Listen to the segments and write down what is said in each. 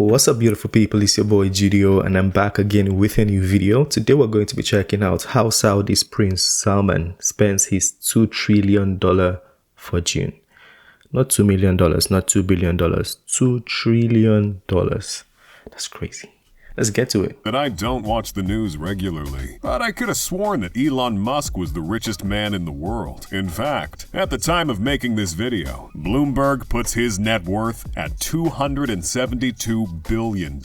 What's up, beautiful people? It's your boy Judeo, and I'm back again with a new video. Today we're going to be checking out how Saudi's Prince Salman spends his $2 trillion fortune. Not $2 million, not $2 billion, $2 trillion. That's crazy. Let's get to it. That I don't watch the news regularly, but I could have sworn that Elon Musk was the richest man in the world. In fact, at the time of making this video, Bloomberg puts his net worth at $272 billion,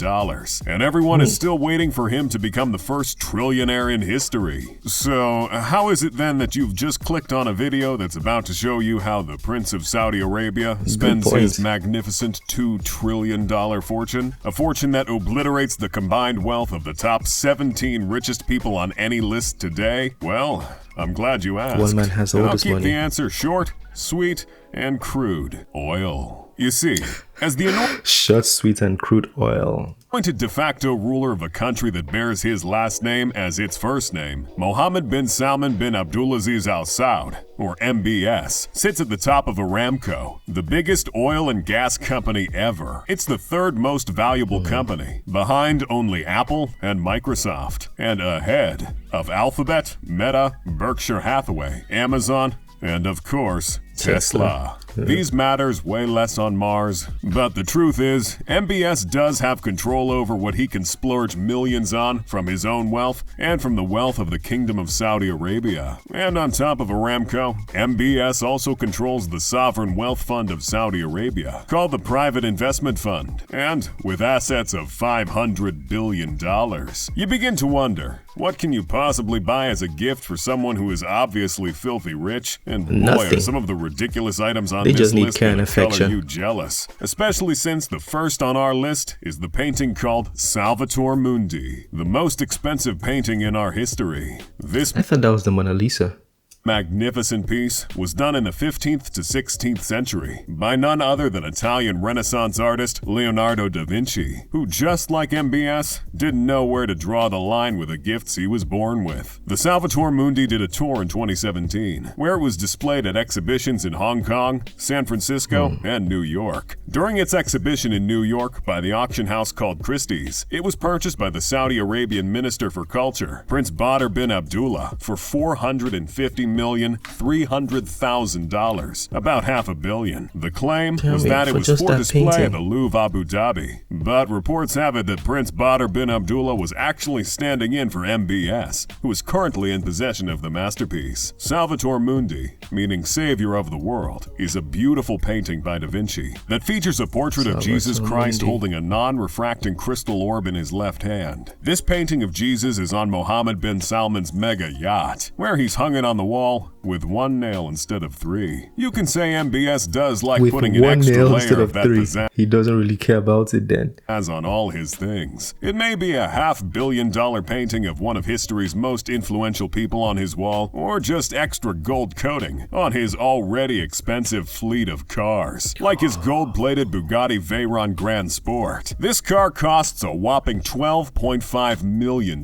and everyone is still waiting for him to become the first trillionaire in history. So, how is it then that you've just clicked on a video that's about to show you how the Prince of Saudi Arabia spends his magnificent $2 trillion fortune? A fortune that obliterates the combined wealth of the top 17 richest people on any list today? Well, I'm glad you asked. One man has all I'll this keep money. the answer short, sweet, and crude. Oil. You see, as the Short, sweet, and crude oil. anointed de facto ruler of a country that bears his last name as its first name, Mohammed bin Salman bin Abdulaziz Al Saud, or MBS, sits at the top of Aramco, the biggest oil and gas company ever. It's the third most valuable company, behind only Apple and Microsoft, and ahead of Alphabet, Meta, Berkshire Hathaway, Amazon, and of course, Tesla. These matters way less on Mars, but the truth is, MBS does have control over what he can splurge millions on from his own wealth and from the wealth of the Kingdom of Saudi Arabia. And on top of Aramco, MBS also controls the Sovereign Wealth Fund of Saudi Arabia, called the Private Investment Fund, and with assets of $500 billion. You begin to wonder, what can you possibly buy as a gift for someone who is obviously filthy rich? And boy, Nothing. are some of the ridiculous items on They this just need list care and that color affection. you jealous. Especially since the first on our list is the painting called Salvatore Mundi, the most expensive painting in our history. This I thought that was the Mona Lisa. magnificent piece was done in the 15th to 16th century by none other than Italian Renaissance artist Leonardo da Vinci, who, just like MBS, didn't know where to draw the line with the gifts he was born with. The Salvatore Mundi did a tour in 2017, where it was displayed at exhibitions in Hong Kong, San Francisco, and New York. During its exhibition in New York by the auction house called Christie's, it was purchased by the Saudi Arabian Minister for Culture, Prince Badr bin Abdullah, for $450,300,000, about $500 million. The claim was that it was for display at the Louvre Abu Dhabi, but reports have it that Prince Badr bin Abdullah was actually standing in for MBS, who is currently in possession of the masterpiece. Salvatore Mundi, meaning Savior of the World, is a beautiful painting by Da Vinci that features a portrait of Jesus Christ holding a non-refracting crystal orb in his left hand. This painting of Jesus is on Mohammed bin Salman's mega yacht, where he's hung it on the wall with one nail instead of three. You can say MBS does like With putting an one extra nail layer instead of of that three. pizzazz He doesn't really care about it then. on all his things. It may be a $500 million painting of one of history's most influential people on his wall, or just extra gold coating on his already expensive fleet of cars, like his gold-plated Bugatti Veyron Grand Sport. This car costs a whopping $12.5 million,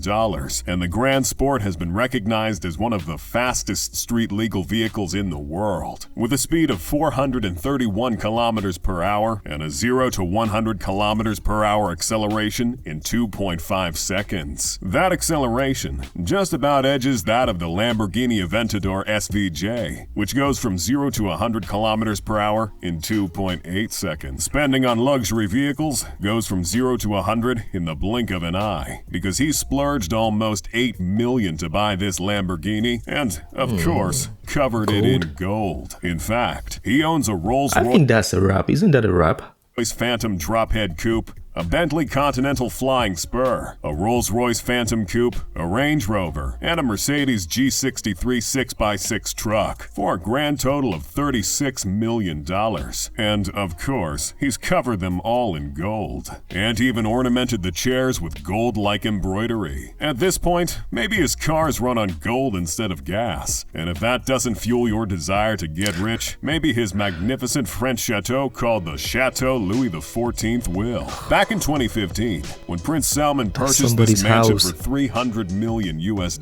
and the Grand Sport has been recognized as one of the fastest street legal vehicles in the world, with a speed of 431 kilometers per hour and a 0 to 100 kilometers per hour acceleration in 2.5 seconds. That acceleration just about edges that of the Lamborghini Aventador SVJ, which goes from 0 to 100 kilometers per hour in 2.8 seconds. Spending on luxury vehicles goes from 0 to 100 in the blink of an eye, because he splurged almost $8 million to buy this Lamborghini, and, of course, covered it in gold. In fact, he owns a I Rolls-Royce think that's a rap. Isn't that a rap? Phantom Drophead Coupe, a Bentley Continental Flying Spur, a Rolls-Royce Phantom Coupe, a Range Rover, and a Mercedes G63 6x6 truck, for a grand total of $36 million. And, of course, he's covered them all in gold, and even ornamented the chairs with gold-like embroidery. At this point, maybe his cars run on gold instead of gas, and if that doesn't fuel your desire to get rich, maybe his magnificent French chateau called the Chateau Louis XIV will. Back Back in 2015, when Prince Salman purchased somebody's this mansion house. for $300 million US,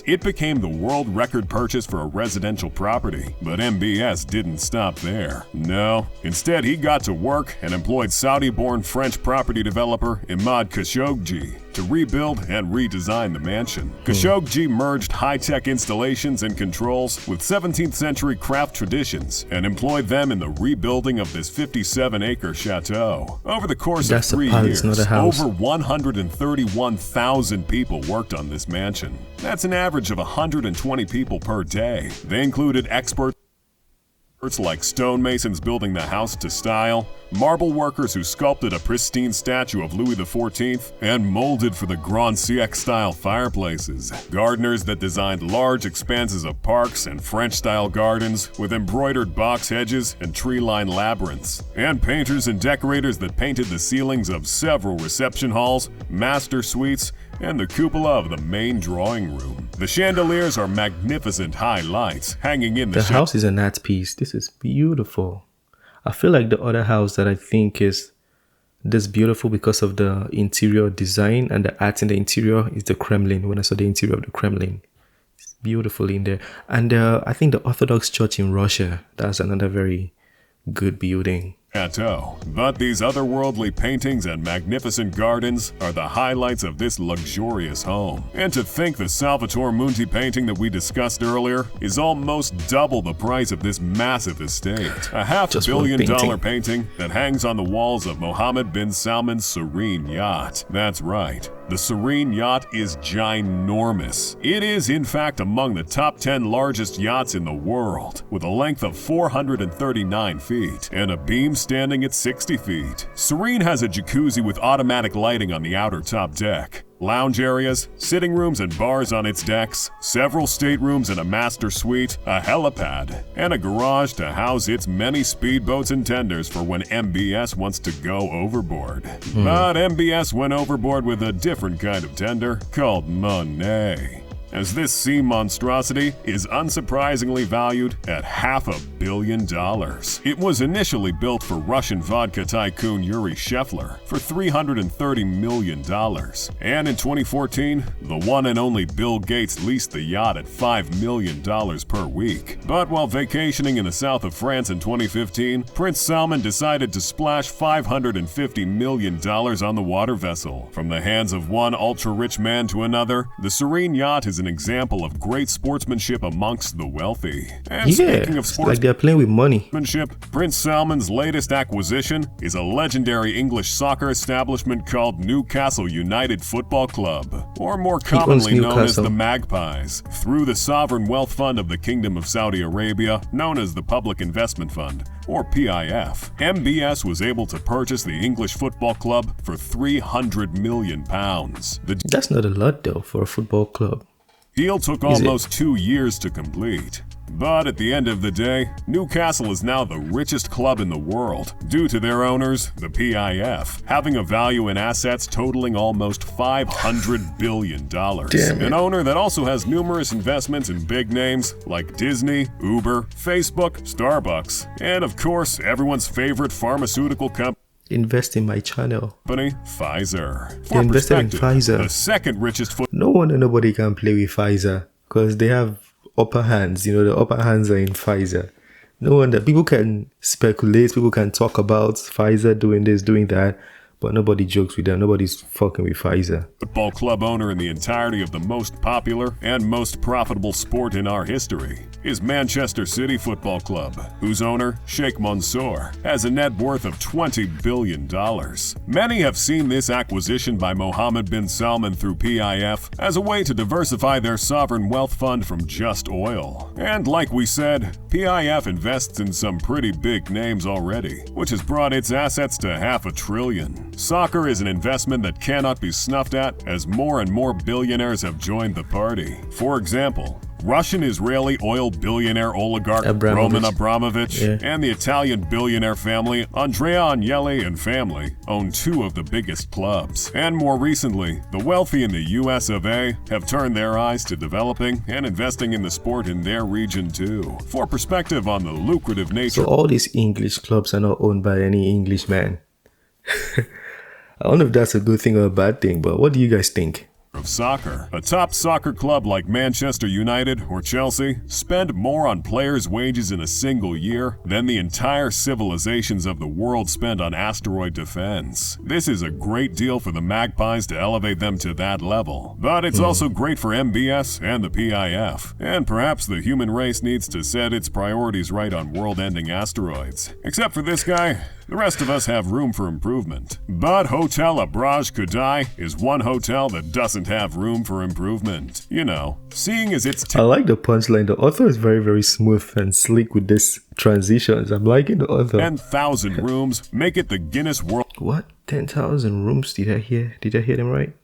it became the world record purchase for a residential property. But MBS didn't stop there. No, instead he got to work and employed Saudi-born French property developer Imad Khashoggi to rebuild and redesign the mansion. Khashoggi merged high-tech installations and controls with 17th century craft traditions and employed them in the rebuilding of this 57-acre chateau. Over the course That's of a 3 palace, years, not a house. over 131,000 people worked on this mansion. That's an average of 120 people per day. They included experts like stonemasons building the house to style, marble workers who sculpted a pristine statue of Louis XIV and molded for the Grand Siècle-style fireplaces, gardeners that designed large expanses of parks and French-style gardens with embroidered box hedges and tree-lined labyrinths, and painters and decorators that painted the ceilings of several reception halls, master suites, and the cupola of the main drawing room. The chandeliers are magnificent high lights hanging in the The house is an art piece. This is beautiful. I feel like the other house that I think is this beautiful because of the interior design and the art in the interior is the Kremlin. When I saw the interior of the Kremlin, it's beautiful in there. And I think the Orthodox Church in Russia, that's another very good building. Chateau. But these otherworldly paintings and magnificent gardens are the highlights of this luxurious home. And to think the Salvatore Mundi painting that we discussed earlier is almost double the price of this massive estate. A $500 million painting that hangs on the walls of Mohammed bin Salman's Serene Yacht. That's right. The Serene Yacht is ginormous. It is, in fact, among the top 10 largest yachts in the world, with a length of 439 feet and a beam standing at 60 feet. Serene has a jacuzzi with automatic lighting on the outer top deck, lounge areas, sitting rooms and bars on its decks, several staterooms and a master suite, a helipad, and a garage to house its many speedboats and tenders for when MBS wants to go overboard. But MBS went overboard with a different kind of tender called Monet, as this sea monstrosity is unsurprisingly valued at $500 million. It was initially built for Russian vodka tycoon Yuri Shefler for $330 million. And in 2014, the one and only Bill Gates leased the yacht at $5 million per week. But while vacationing in the south of France in 2015, Prince Salman decided to splash $550 million on the water vessel. From the hands of one ultra-rich man to another, the Serene Yacht is an example of great sportsmanship amongst the wealthy. And speaking of like they're playing with money. sportsmanship, Prince Salman's latest acquisition is a legendary English soccer establishment called Newcastle United Football Club, or more commonly known as the Magpies, through the Sovereign Wealth Fund of the Kingdom of Saudi Arabia, known as the Public Investment Fund, or PIF. MBS was able to purchase the English football club for £300 million. That's not a lot though for a football club. Deal took almost 2 years to complete. But at the end of the day, Newcastle is now the richest club in the world, due to their owners, the PIF, having a value in assets totaling almost $500 billion. An owner that also has numerous investments in big names like Disney, Uber, Facebook, Starbucks, and of course, everyone's favorite pharmaceutical company. Invest in my channel. Pfizer. They invested in Pfizer. The second richest No wonder nobody can play with Pfizer, because they have upper hands. You know, the upper hands are in Pfizer. No wonder people can speculate, people can talk about Pfizer doing this, doing that, but nobody jokes with them. Nobody's fucking with Pfizer. Football club owner in the entirety of the most popular and most profitable sport in our history is Manchester City Football Club, whose owner, Sheikh Mansour, has a net worth of $20 billion. Many have seen this acquisition by Mohammed bin Salman through PIF as a way to diversify their sovereign wealth fund from just oil. And like we said, PIF invests in some pretty big names already, which has brought its assets to $500 billion. Soccer is an investment that cannot be snuffed at, as more and more billionaires have joined the party. For example, Russian-Israeli oil billionaire oligarch Roman Abramovich and the Italian billionaire family Andrea Agnelli and family own two of the biggest clubs. And more recently, the wealthy in the US of A have turned their eyes to developing and investing in the sport in their region too. For perspective on the lucrative nature... So all these English clubs are not owned by any Englishman. I don't know if that's a good thing or a bad thing, but what do you guys think? Of soccer. A top soccer club like Manchester United or Chelsea spend more on players' wages in a single year than the entire civilizations of the world spend on asteroid defense. This is a great deal for the Magpies to elevate them to that level, but it's also great for MBS and the PIF. And perhaps the human race needs to set its priorities right on world-ending asteroids. Except for this guy, the rest of us have room for improvement. But Hotel Abraj Kudai is one hotel that doesn't have room for improvement. You know, seeing as it's... I like the punchline. The author is very, very smooth and sleek with this transitions. I'm liking the author. 10,000 rooms make it the Guinness World... What? 10,000 rooms? Did I hear them right?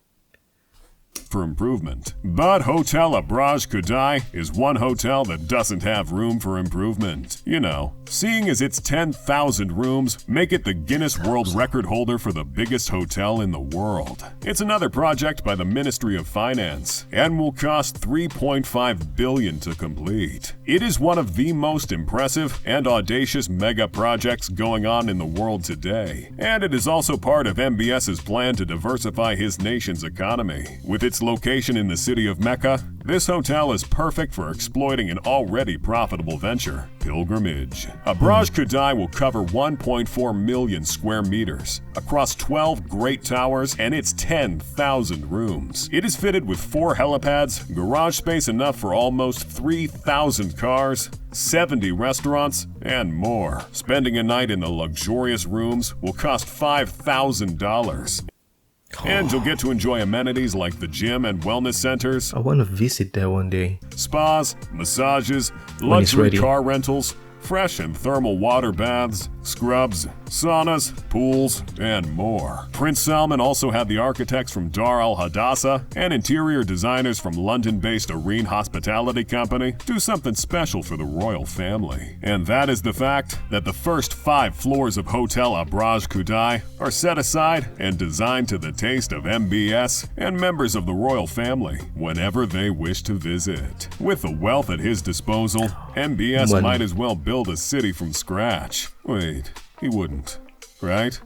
For improvement. But Hotel Abraj Kudai is one hotel that doesn't have room for improvement. You know, seeing as its 10,000 rooms make it the Guinness World Record holder for the biggest hotel in the world. It's another project by the Ministry of Finance and will cost $3.5 billion to complete. It is one of the most impressive and audacious mega projects going on in the world today, and it is also part of MBS's plan to diversify his nation's economy. With its location in the city of Mecca, this hotel is perfect for exploiting an already profitable venture, pilgrimage. Abraj Kudai will cover 1.4 million square meters across 12 great towers and its 10,000 rooms. It is fitted with 4 helipads, garage space enough for almost 3,000 cars, 70 restaurants, and more. Spending a night in the luxurious rooms will cost $5,000. And you'll get to enjoy amenities like the gym and wellness centers. I want to visit there one day. Spas, massages, luxury car rentals, fresh and thermal water baths, scrubs, saunas, pools, and more. Prince Salman also had the architects from Dar Al Hadassah and interior designers from London-based Arene Hospitality Company do something special for the royal family. And that is the fact that the first 5 floors of Hotel Abraj Kudai are set aside and designed to the taste of MBS and members of the royal family whenever they wish to visit. With the wealth at his disposal, MBS might as well build a city from scratch. Wait, he wouldn't, right?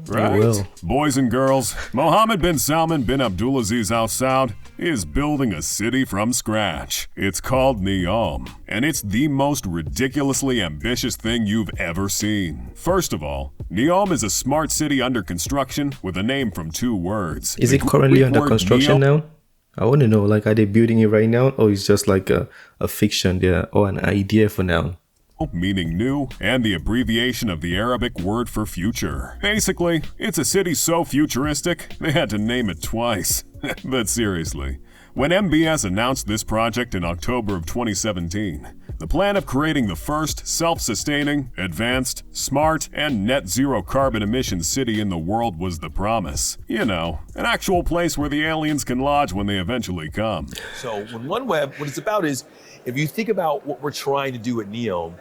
Right? Boys and girls, Mohammed bin Salman bin Abdulaziz Al Saud is building a city from scratch. It's called Neom, and it's the most ridiculously ambitious thing you've ever seen. First of all, Neom is a smart city under construction with a name from 2 words. Is it currently under construction now? I want to know, like, are they building it right now, or is just like a fiction there, or an idea for now? Meaning new, and the abbreviation of the Arabic word for future. Basically, it's a city so futuristic, they had to name it twice. But seriously, when MBS announced this project in October of 2017, the plan of creating the first self-sustaining, advanced, smart, and net zero carbon emissions city in the world was the promise. You know, an actual place where the aliens can lodge when they eventually come. So with OneWeb, what it's about is, if you think about what we're trying to do at Neom,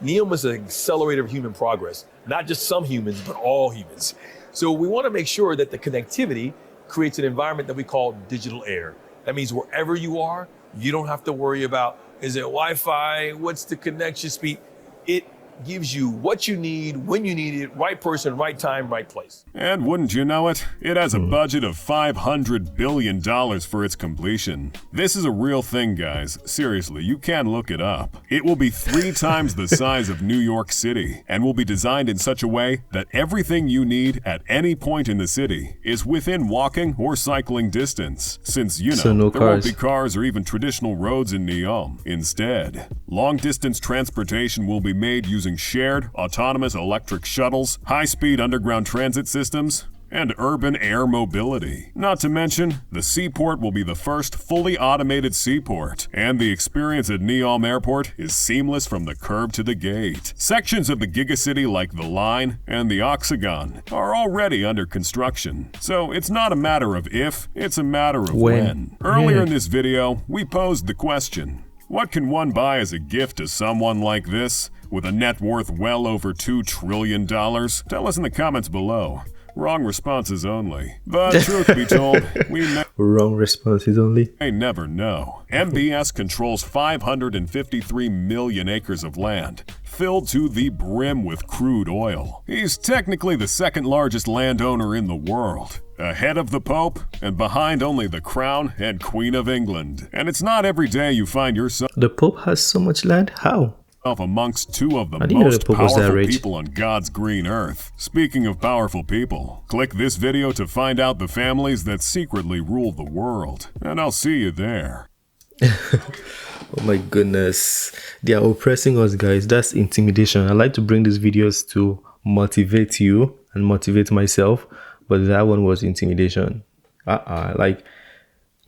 Neom is an accelerator of human progress, not just some humans, but all humans. So we want to make sure that the connectivity creates an environment that we call digital air. That means wherever you are, you don't have to worry about, is it Wi-Fi? What's the connection speed? It gives you what you need, when you need it, right person, right time, right place. And wouldn't you know it, it has a budget of $500 billion for its completion. This is a real thing, guys. Seriously, you can look it up. It will be 3 times the size of New York City and will be designed in such a way that everything you need at any point in the city is within walking or cycling distance. Since, you know, there won't be cars or even traditional roads in Neom. Instead, long-distance transportation will be made using shared, autonomous electric shuttles, high-speed underground transit systems, and urban air mobility. Not to mention, the seaport will be the first fully automated seaport, and the experience at Neom Airport is seamless from the curb to the gate. Sections of the gigacity like the Line and the Oxagon are already under construction, so it's not a matter of if, it's a matter of when. Earlier in this video, we posed the question, what can one buy as a gift to someone like this, with a net worth well over $2 trillion? Tell us in the comments below. Wrong responses only. But truth be told, we Wrong responses only. may never know. MBS controls 553 million acres of land, filled to the brim with crude oil. He's technically the second largest landowner in the world, ahead of the Pope and behind only the Crown and Queen of England. And it's not every day you find yourself The Pope has so much land? How? amongst two of the I didn't know most the Pope was that powerful rich. people on God's green earth. Speaking of powerful people, click this video to find out the families that secretly rule the world. And I'll see you there. Oh my goodness. They are oppressing us, guys. That's intimidation. I like to bring these videos to motivate you and motivate myself, but that one was intimidation. Like,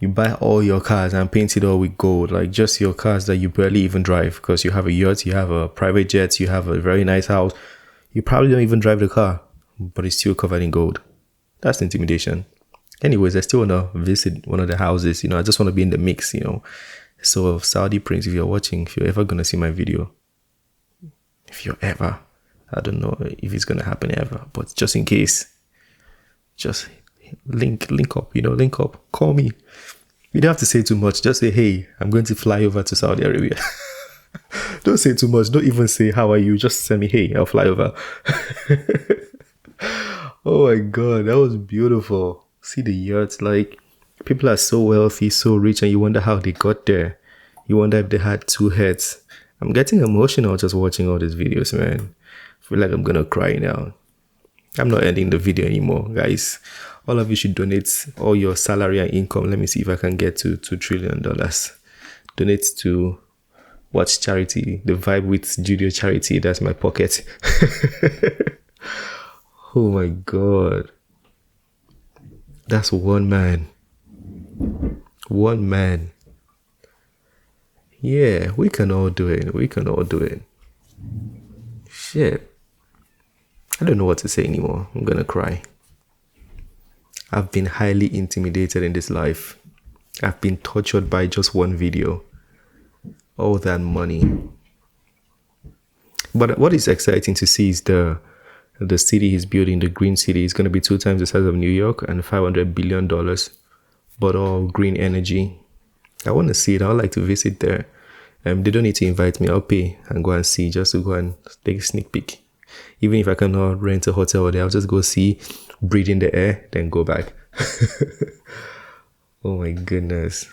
you buy all your cars and paint it all with gold, like just your cars that you barely even drive, because you have a yacht, you have a private jet, you have a very nice house. You probably don't even drive the car, but it's still covered in gold. That's intimidation. Anyways, I still want to visit one of the houses. I just want to be in the mix, So Saudi Prince, if you're watching, if you're ever going to see my video, I don't know if it's going to happen ever, but just in case, just link up, link up, call me. You don't have to say too much. Just say, hey, I'm going to fly over to Saudi Arabia. Don't say too much. Don't even say, how are you? Just send me, hey, I'll fly over. Oh my God, that was beautiful. See the yachts, like, people are so wealthy, so rich, and you wonder how they got there. You wonder if they had two heads. I'm getting emotional just watching all these videos, man. I feel like I'm gonna cry now. I'm not ending the video anymore, guys. All of you should donate all your salary and income. Let me see if I can get to $2 trillion. Donate to what charity? The Vibe with Judeo charity. That's my pocket. Oh my God. That's one man. One man. Yeah, we can all do it. We can all do it. Shit. I don't know what to say anymore. I'm gonna cry. I've been highly intimidated in this life. I've been tortured by just one video. All that money. But what is exciting to see is the city he's building, the green city. Is going to be 2 times the size of New York and $500 billion. But all green energy. I want to see it. I would like to visit there. They don't need to invite me. I'll pay and go and see, just to go and take a sneak peek. Even if I cannot rent a hotel there, I'll just go see, breathe in the air, then go back. Oh my goodness.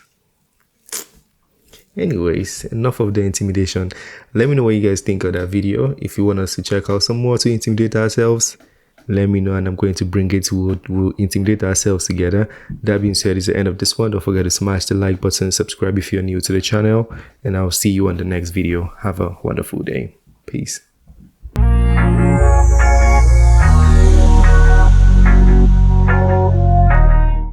Anyways, enough of the intimidation. Let me know what you guys think of that video. If you want us to check out some more to intimidate ourselves, let me know and I'm going to bring it. We'll intimidate ourselves together. That being said, it's the end of this one. Don't forget to smash the like button, subscribe if you're new to the channel, and I'll see you on the next video. Have a wonderful day. Peace.